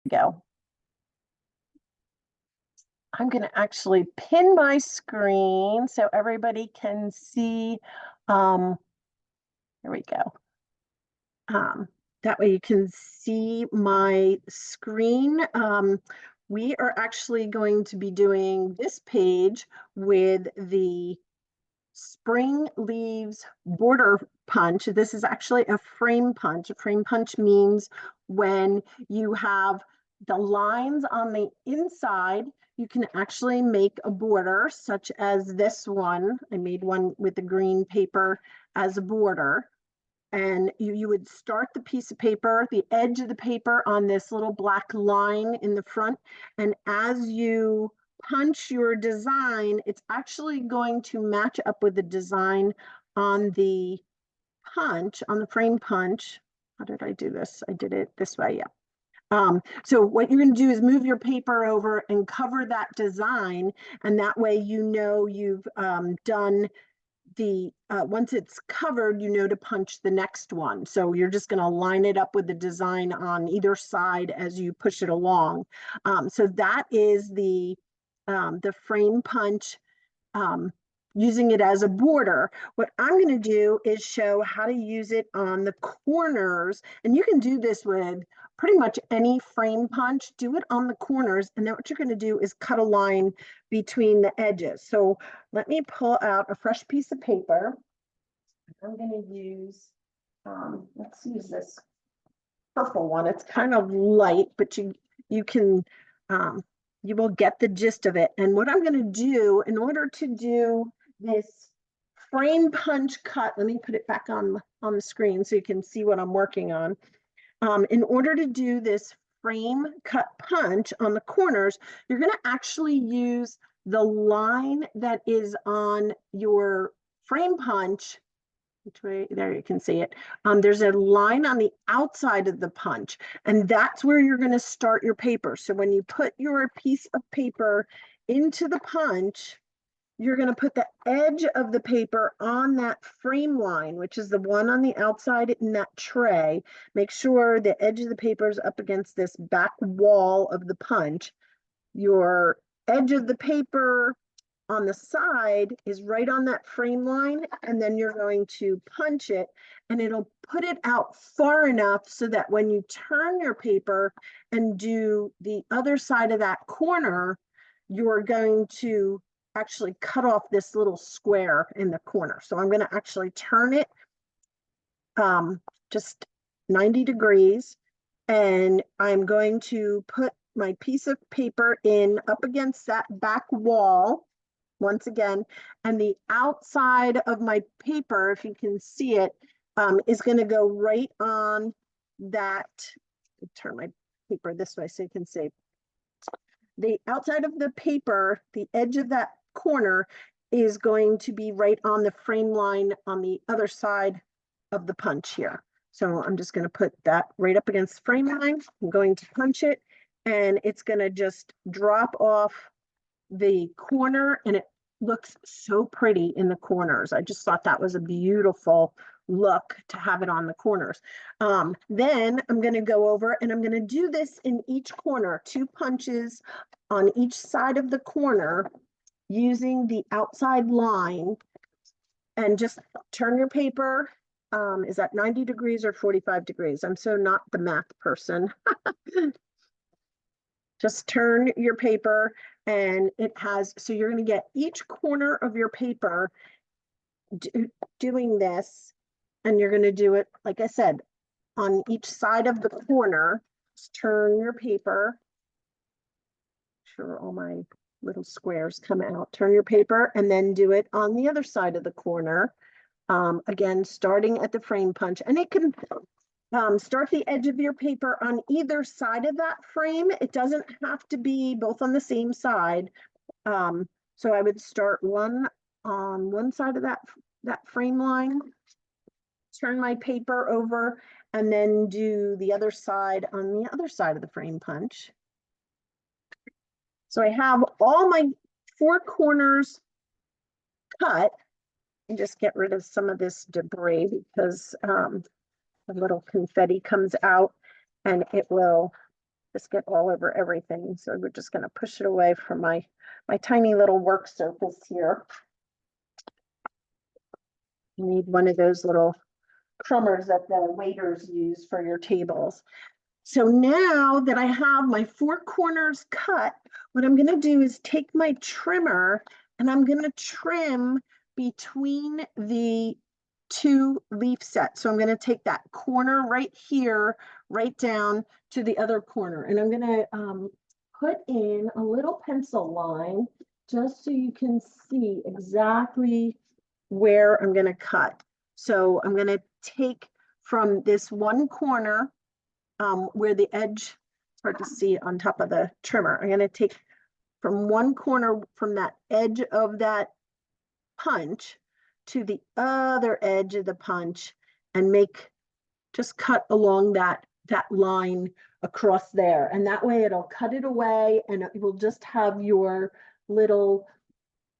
Go. I'm going to actually pin my screen so everybody can see. Here we go. That way you can see my screen. We are actually going to be doing this page with the spring leaves border punch. This is actually a frame punch. A frame punch means when you have the lines on the inside, you can actually make a border, such as this one. I made one with the green paper as a border. And you would start the piece of paper, the edge of the paper on this little black line in the front. And as you punch your design, it's actually going to match up with the design on the punch, on the frame punch. How did I do this? I did it this way, yeah. So what you're going to do is move your paper over and cover that design, and that way you know you've done the once it's covered, you know to punch the next one. So you're just going to line it up with the design on either side as you push it along. So that is the frame punch, using it as a border. What I'm going to do is show how to use it on the corners, and you can do this with pretty much any frame punch. Do it on the corners, and then what you're going to do is cut a line between the edges. So let me pull out a fresh piece of paper. I'm going to use, let's use this purple one. It's kind of light, but you can, you will get the gist of it. And what I'm going to do in order to do this frame punch cut, let me put it back on the screen so you can see what I'm working on. In order to do this frame cut punch on the corners, you're going to actually use the line that is on your frame punch. Which way? There, you can see it. There's a line on the outside of the punch, and that's where you're going to start your paper. So when you put your piece of paper into the punch, you're going to put the edge of the paper on that frame line, which is the one on the outside in that tray. Make sure the edge of the paper is up against this back wall of the punch. Your edge of the paper on the side is right on that frame line, and then you're going to punch it, and it'll put it out far enough so that when you turn your paper and do the other side of that corner, you're going to actually cut off this little square in the corner. So I'm going to actually turn it just 90 degrees, and I'm going to put my piece of paper in up against that back wall once again, and the outside of my paper, if you can see it, is going to go right on that. Turn my paper this way so you can see. The outside of the paper, the edge of that corner is going to be right on the frame line on the other side of the punch here. So I'm just going to put that right up against the frame line. I'm going to punch it, and it's going to just drop off the corner, and it looks so pretty in the corners. I just thought that was a beautiful look to have it on the corners. Then I'm going to go over and I'm going to do this in each corner, 2 punches on each side of the corner using the outside line, and just turn your paper. Is that 90 degrees or 45 degrees? I'm so not the math person. Just turn your paper, and it has, so you're going to get each corner of your paper doing this, and you're going to do it, like I said, on each side of the corner. Just turn your paper. Sure, all my little squares come out. Turn your paper, and then do it on the other side of the corner. Again, starting at the frame punch, and it can start the edge of your paper on either side of that frame. It doesn't have to be both on the same side. So I would start one on one side of that frame line, turn my paper over, and then do the other side on the other side of the frame punch. So I have all my 4 corners cut, and just get rid of some of this debris because the little confetti comes out, and it will, just get all over everything. So we're just going to push it away from my tiny little work surface here. You need one of those little crumbers that the waiters use for your tables. So now that I have my 4 corners cut, what I'm going to do is take my trimmer and I'm going to trim between the 2 leaf sets. So I'm going to take that corner right here, right down to the other corner. And I'm going to put in a little pencil line just so you can see exactly where I'm going to cut. So I'm going to take from this one corner where the edge, it's hard to see on top of the trimmer. I'm going to take from one corner from that edge of that punch to the other edge of the punch and just cut along that line across there. And that way it'll cut it away and it will just have your little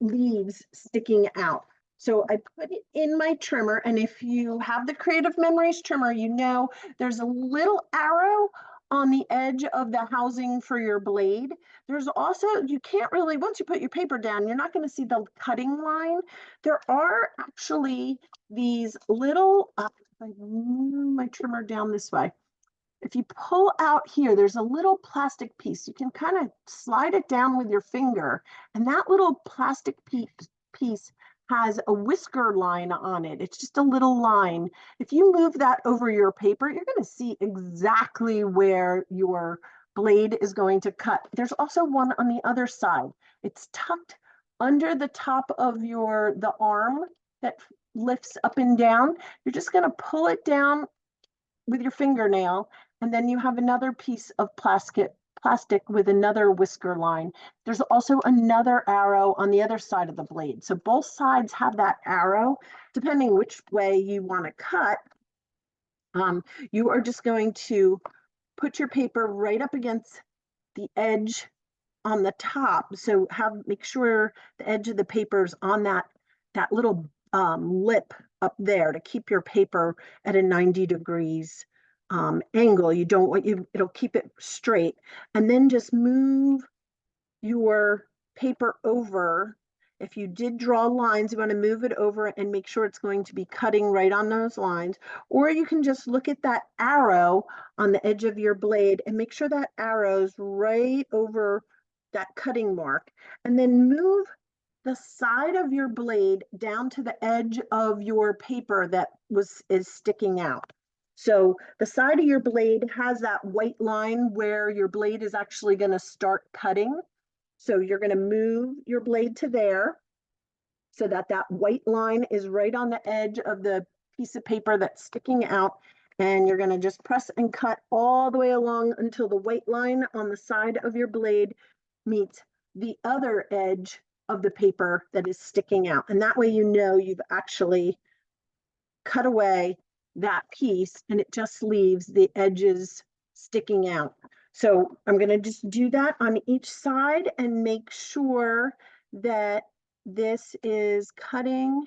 leaves sticking out. So I put it in my trimmer, and if you have the Creative Memories trimmer, you know there's a little arrow on the edge of the housing for your blade. There's also, you can't really, once you put your paper down, you're not going to see the cutting line. There are actually these little, if I move my trimmer down this way, if you pull out here, there's a little plastic piece. You can kind of slide it down with your finger, and that little plastic piece has a whisker line on it. It's just a little line. If you move that over your paper, you're going to see exactly where your blade is going to cut. There's also one on the other side. It's tucked under the top of the arm that lifts up and down. You're just going to pull it down with your fingernail, and then you have another piece of plastic with another whisker line. There's also another arrow on the other side of the blade. So both sides have that arrow. Depending which way you want to cut, you are just going to put your paper right up against the edge on the top. So make sure the edge of the paper is on that little lip up there to keep your paper at a 90 degrees angle. You don't want it'll keep it straight. And then just move your paper over. If you did draw lines, you want to move it over and make sure it's going to be cutting right on those lines. Or you can just look at that arrow on the edge of your blade and make sure that arrow's right over that cutting mark. And then move the side of your blade down to the edge of your paper that is sticking out. So the side of your blade has that white line where your blade is actually going to start cutting. So you're going to move your blade to there so that white line is right on the edge of the piece of paper that's sticking out. And you're going to just press and cut all the way along until the white line on the side of your blade meets the other edge of the paper that is sticking out. And that way you know you've actually cut away that piece and it just leaves the edges sticking out. So I'm going to just do that on each side and make sure that this is cutting.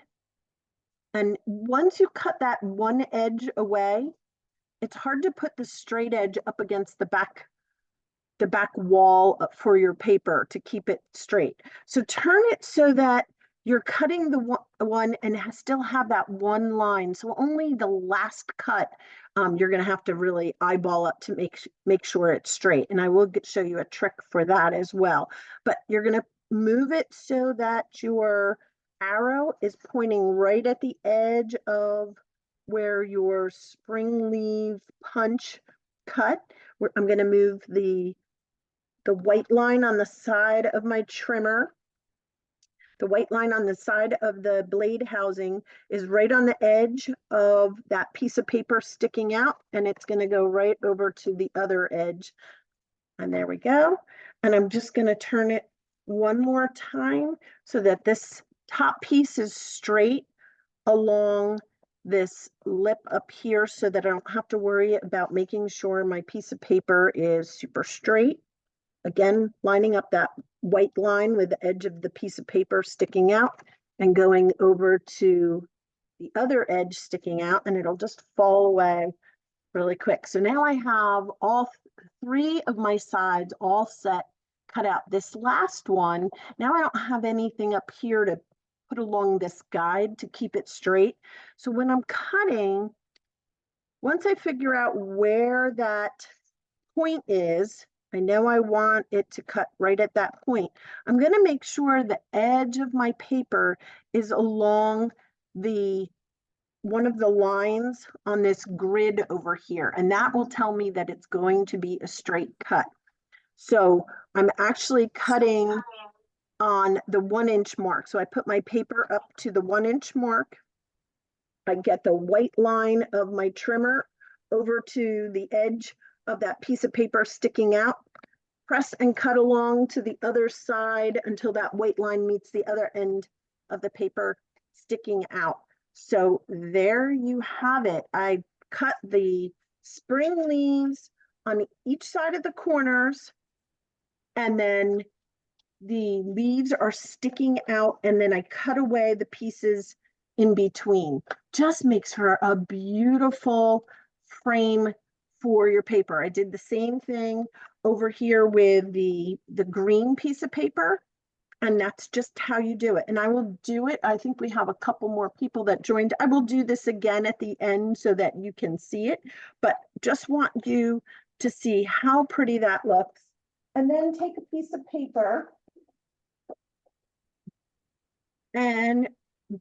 And once you cut that one edge away, it's hard to put the straight edge up against the back wall for your paper to keep it straight. So turn it so that you're cutting the one and still have that one line. So only the last cut, you're going to have to really eyeball up to make sure it's straight. And I will show you a trick for that as well. But you're going to move it so that your arrow is pointing right at the edge of where your spring leaf punch cut. I'm going to move the white line on the side of my trimmer. The white line on the side of the blade housing is right on the edge of that piece of paper sticking out, and it's going to go right over to the other edge. And there we go. And I'm just going to turn it one more time so that this top piece is straight along this lip up here so that I don't have to worry about making sure my piece of paper is super straight. Again, lining up that white line with the edge of the piece of paper sticking out and going over to the other edge sticking out, and it'll just fall away really quick. So now I have all 3 of my sides all set, cut out. This last one, now I don't have anything up here to put along this guide to keep it straight. So when I'm cutting, once I figure out where that point is, I know I want it to cut right at that point. I'm going to make sure the edge of my paper is along the one of the lines on this grid over here, and that will tell me that it's going to be a straight cut. So I'm actually cutting on the 1-inch mark. So I put my paper up to the 1-inch mark. I get the white line of my trimmer over to the edge of that piece of paper sticking out, press and cut along to the other side until that white line meets the other end of the paper sticking out. So there you have it. I cut the spring leaves on each side of the corners, and then the leaves are sticking out, and then I cut away the pieces in between. Just makes for a beautiful frame for your paper. I did the same thing over here with the green piece of paper, and that's just how you do it. And I will do it. I think we have a couple more people that joined. I will do this again at the end so that you can see it, but just want you to see how pretty that looks. And then take a piece of paper and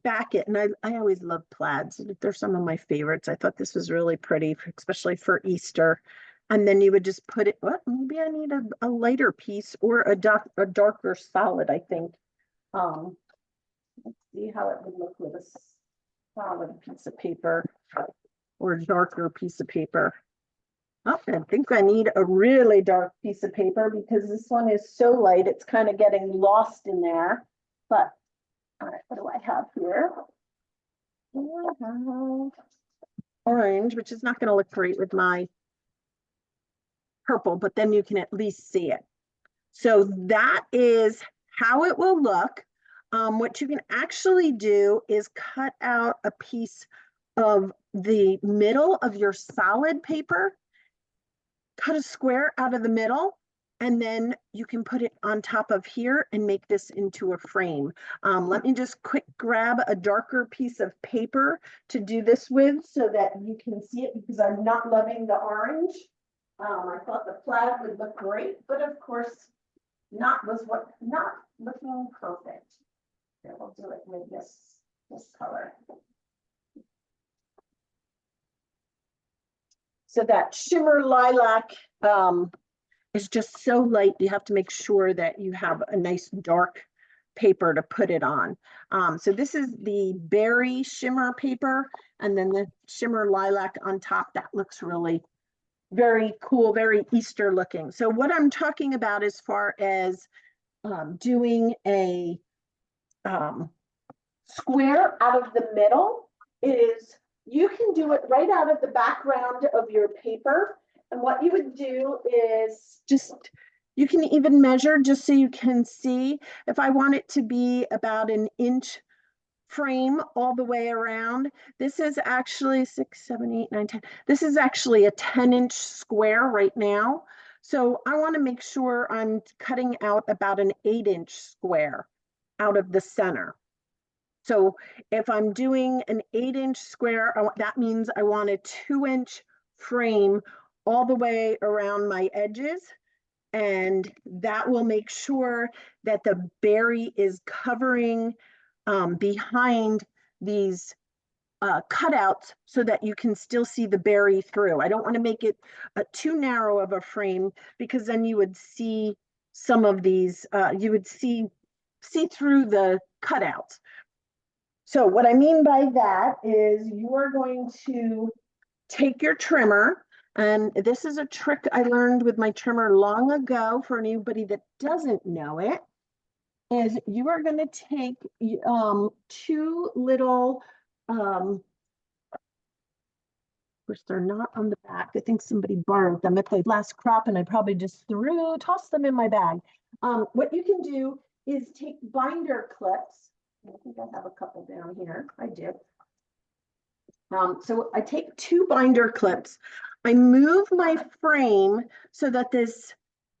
back it. And I always love plaids. They're some of my favorites. I thought this was really pretty, especially for Easter. And then you would just put it, well, maybe I need a lighter piece or a darker solid, I think. Let's see how it would look with a solid piece of paper or a darker piece of paper. Oh, I think I need a really dark piece of paper because this one is so light, it's kind of getting lost in there. But, all right, what do I have here? I have orange, which is not going to look great with my purple, but then you can at least see it. So that is how it will look. What you can actually do is cut out a piece of the middle of your solid paper, cut a square out of the middle, and then you can put it on top of here and make this into a frame. Let me just quick grab a darker piece of paper to do this with so that you can see it, because I'm not loving the orange. I thought the plaid would look great, but of course not looking perfect. Here, we'll do it with this color. So that shimmer lilac is just so light. You have to make sure that you have a nice dark paper to put it on. So this is the berry shimmer paper, and then the shimmer lilac on top. That looks really very cool, very Easter looking. So what I'm talking about as far as doing a square out of the middle is you can do it right out of the background of your paper. And what you would do is you can even measure just so you can see. If I want it to be about an inch frame all the way around, this is actually 6, 7, 8, 9, 10. This is actually a 10-inch square right now. So I want to make sure I'm cutting out about an 8-inch square out of the center. So if I'm doing an 8-inch square, that means I want a 2-inch frame all the way around my edges. And that will make sure that the berry is covering behind these cutouts so that you can still see the berry through. I don't want to make it too narrow of a frame, because then you would see some of these, you would see through the cutouts. So what I mean by that is you are going to take your trimmer, and this is a trick I learned with my trimmer long ago for anybody that doesn't know it, is you are going to take 2 little, of course they're not on the back. I think somebody borrowed them at the last crop and I probably just tossed them in my bag. What you can do is take binder clips. I think I have a couple down here. I do. So I take 2 binder clips. I move my frame so that this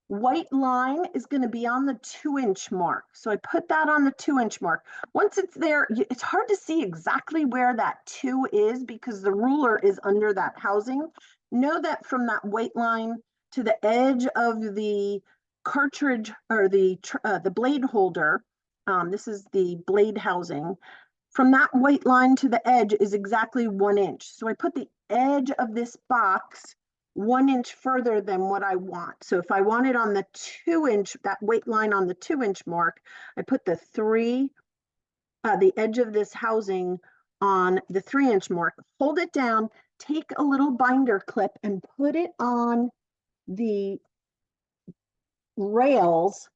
white line is going to be on the 2-inch mark. So I put that on the 2-inch mark. Once it's there, it's hard to see exactly where that 2 is because the ruler is under that housing. Know that from that white line to the edge of the cartridge or the blade holder, this is the blade housing, from that white line to the edge is exactly 1 inch. So I put the edge of this box 1 inch further than what I want. So if I want it on the 2-inch, that white line on the 2-inch mark, I put the edge of this housing on the 3-inch mark, hold it down, take a little binder clip and put it on the rails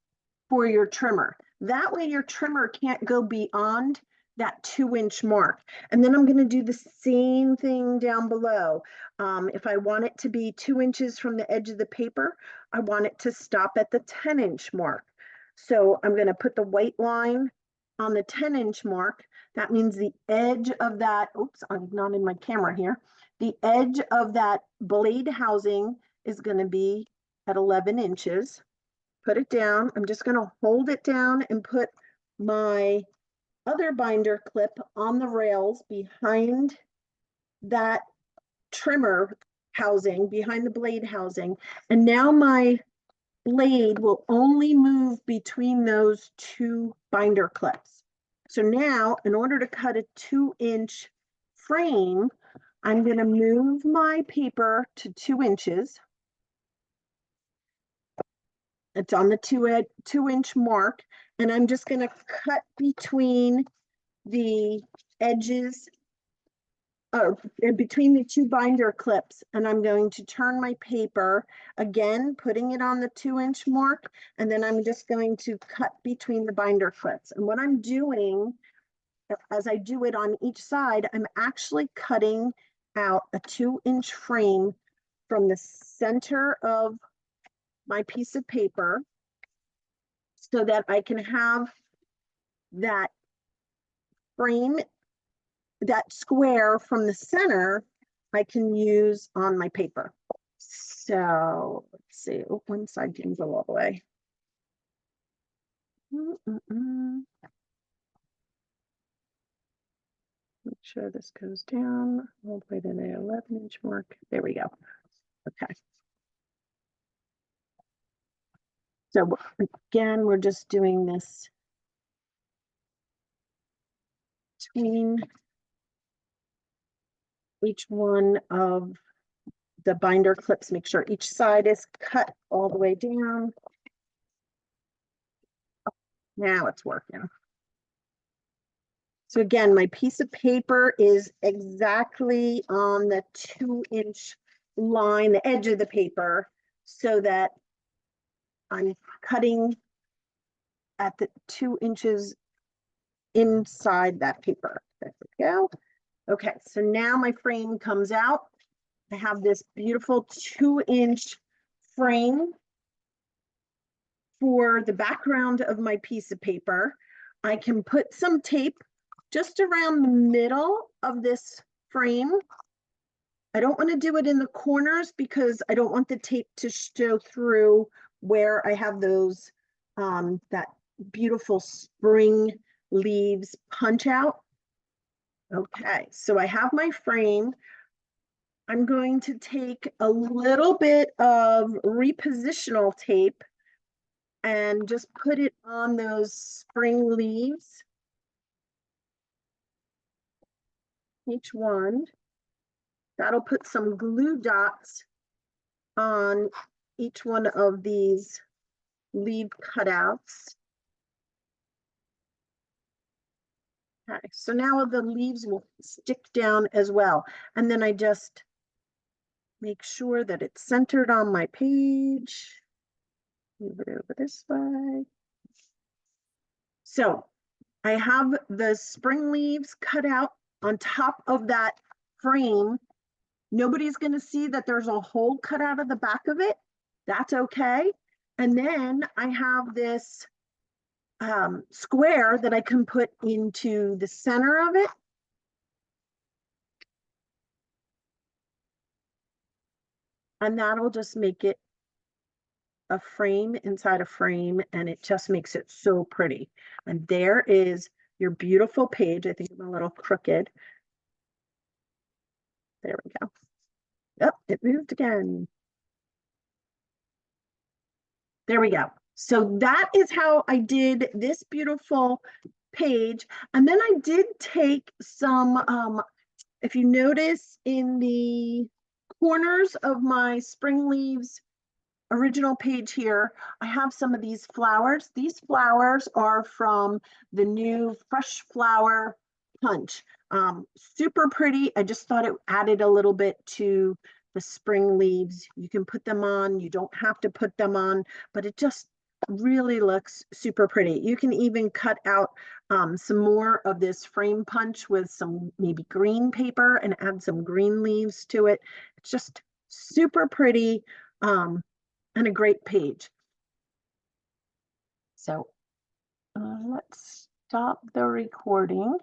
for your trimmer. That way your trimmer can't go beyond that 2-inch mark. And then I'm going to do the same thing down below. If I want it to be 2 inches from the edge of the paper, I want it to stop at the 10-inch mark. So I'm going to put the white line on the 10-inch mark. That means the edge of that, oops, I'm not in my camera here. The edge of that blade housing is going to be at 11 inches. Put it down. I'm just going to hold it down and put my other binder clip on the rails behind that trimmer housing, behind the blade housing. And now my blade will only move between those 2 binder clips. So now, in order to cut a 2-inch frame, I'm going to move my paper to 2 inches. It's on the 2-inch mark, and I'm just going to cut between the edges, between the 2 binder clips, and I'm going to turn my paper again, putting it on the 2-inch mark, and then I'm just going to cut between the binder clips. And what I'm doing, as I do it on each side, I'm actually cutting out a 2-inch frame from the center of my piece of paper so that I can have that frame, that square from the center, I can use on my paper. So let's see, oh, one side didn't go all the way. Make sure this goes down all the way to the 11-inch mark. There we go. Okay. So again, we're just doing this between each one of the binder clips. Make sure each side is cut all the way down. Now it's working. So again, my piece of paper is exactly on the 2-inch line, the edge of the paper, so that I'm cutting at the 2 inches inside that paper. There we go. Okay, so now my frame comes out. I have this beautiful 2-inch frame for the background of my piece of paper. I can put some tape just around the middle of this frame. I don't want to do it in the corners because I don't want the tape to show through where I have those, that beautiful spring leaves punch out. Okay, so I have my frame. I'm going to take a little bit of repositional tape and just put it on those spring leaves. Each one. That'll put some glue dots on each one of these leaf cutouts. Okay, so now the leaves will stick down as well. And then I just make sure that it's centered on my page. Move it over this way. So I have the spring leaves cut out on top of that frame. Nobody's going to see that there's a hole cut out of the back of it. That's okay. And then I have this square that I can put into the center of it. and that'll just make it a frame inside a frame, and it just makes it so pretty. And there is your beautiful page. I think I'm a little crooked. There we go. Oh, it moved again. There we go. So that is how I did this beautiful page. And then I did take some, if you notice in the corners of my spring leaves original page here, I have some of these flowers. These flowers are from the new Fresh Flower Punch. Super pretty. I just thought it added a little bit to the spring leaves. You can put them on, you don't have to put them on, but it just really looks super pretty. You can even cut out some more of this frame punch with some maybe green paper and add some green leaves to it. It's just super pretty. And a great page. So let's stop the recording.